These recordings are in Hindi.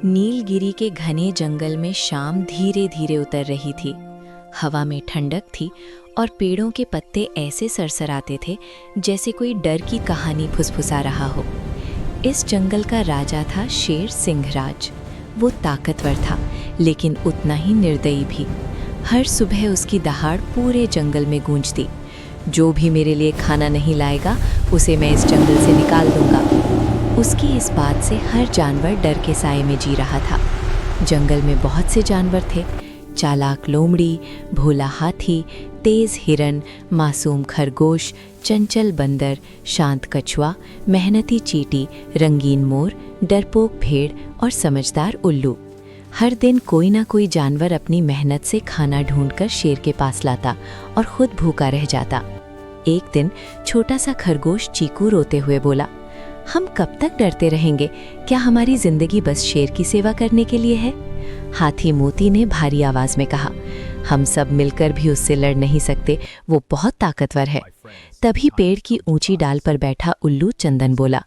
नीलगिरी के घने जंगल में शाम धीरे धीरे उतर रही थी। हवा में ठंडक थी और पेड़ों के पत्ते ऐसे सरसराते थे जैसे कोई डर की कहानी फुसफुसा रहा हो। इस जंगल का राजा था शेर सिंहराज। वो ताकतवर था लेकिन उतना ही निर्दयी भी। हर सुबह उसकी दहाड़ पूरे जंगल में गूंजती, जो भी मेरे लिए खाना नहीं लाएगा उसे मैं इस जंगल से निकाल दूंगा। उसकी इस बात से हर जानवर डर के साए में जी रहा था। जंगल में बहुत से जानवर थे, चालाक लोमड़ी, भोला हाथी, तेज हिरन, मासूम खरगोश, चंचल बंदर, शांत कछुआ, मेहनती चींटी, रंगीन मोर, डरपोक भेड़ और समझदार उल्लू। हर दिन कोई ना कोई जानवर अपनी मेहनत से खाना ढूंढकर शेर के पास लाता और खुद भूखा रह जाता। एक दिन छोटा सा खरगोश चीकू रोते हुए बोला, हम कब तक डरते रहेंगे? क्या हमारी जिंदगी बस शेर की सेवा करने के लिए है? हाथी मोती ने भारी आवाज में कहा, हम सब मिलकर भी उससे लड़ नहीं सकते, वो बहुत ताकतवर है। तभी पेड़ की ऊंची डाल पर बैठा उल्लू चंदन बोला,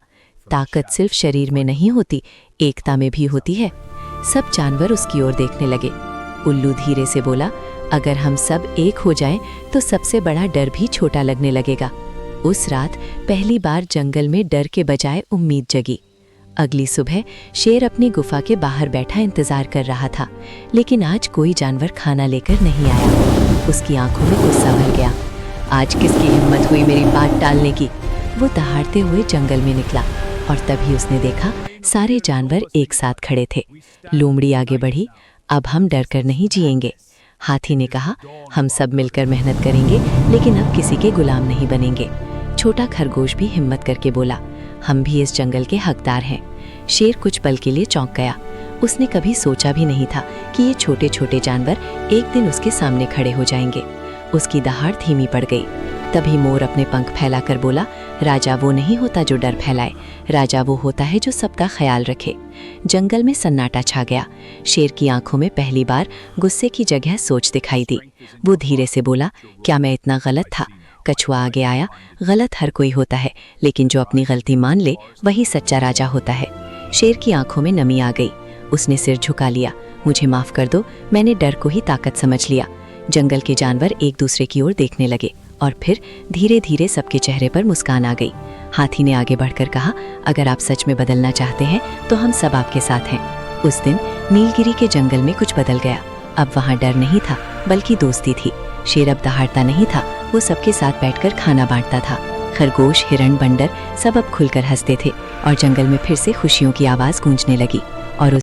ताकत सिर्फ शरीर में नहीं होती, एकता में भी होती है। सब जानवर उसकी ओर देखने लगे। उल्लू धीरे से बोला, अगर हम सब एक हो जाएं तो सबसे बड़ा डर भी छोटा लगने लगेगा। उस रात पहली बार जंगल में डर के बजाय उम्मीद जगी। अगली सुबह शेर अपनी गुफा के बाहर बैठा इंतजार कर रहा था, लेकिन आज कोई जानवर खाना लेकर नहीं आया। उसकी आंखों में गुस्सा भर गया। आज किसकी हिम्मत हुई मेरी बात टालने की? वो दहाड़ते हुए जंगल में निकला और तभी उसने देखा सारे जानवर एक साथ खड़े थे। लोमड़ी आगे बढ़ी, अब हम डर कर नहीं जिएंगे। हाथी ने कहा, हम सब मिलकर मेहनत करेंगे लेकिन अब किसी के गुलाम नहीं बनेंगे। छोटा खरगोश भी हिम्मत करके बोला, हम भी इस जंगल के हकदार हैं। शेर कुछ पल के लिए चौंक गया। उसने कभी सोचा भी नहीं था कि ये छोटे छोटे जानवर एक दिन उसके सामने खड़े हो जाएंगे। उसकी दहाड़ धीमी पड़ गई। तभी मोर अपने पंख फैलाकर बोला, राजा वो नहीं होता जो डर फैलाए, राजा वो होता है जो सबका ख्याल रखे। जंगल में सन्नाटा छा गया। शेर की आंखों में पहली बार गुस्से की जगह सोच दिखाई दी। वो धीरे से बोला, क्या मैं इतना गलत था? कछुआ आगे आया, गलत हर कोई होता है, लेकिन जो अपनी गलती मान ले वही सच्चा राजा होता है। शेर की आंखों में नमी आ गई। उसने सिर झुका लिया, मुझे माफ कर दो, मैंने डर को ही ताकत समझ लिया। जंगल के जानवर एक दूसरे की ओर देखने लगे और फिर धीरे धीरे सबके चेहरे पर मुस्कान आ गई। हाथी ने आगे बढ़कर कहा, अगर आप सच में बदलना चाहते हैं तो हम सब आपके साथ हैं। उस दिन नीलगिरी के जंगल में कुछ बदल गया। अब वहाँ डर नहीं था बल्कि दोस्ती थी। शेर अब दहाड़ता नहीं था, वो सबके साथ बैठकर खाना बांटता था। खरगोश, हिरण, बंदर सब अब खुलकर हंसते थे और जंगल में फिर से खुशियों की आवाज गूंजने लगी। और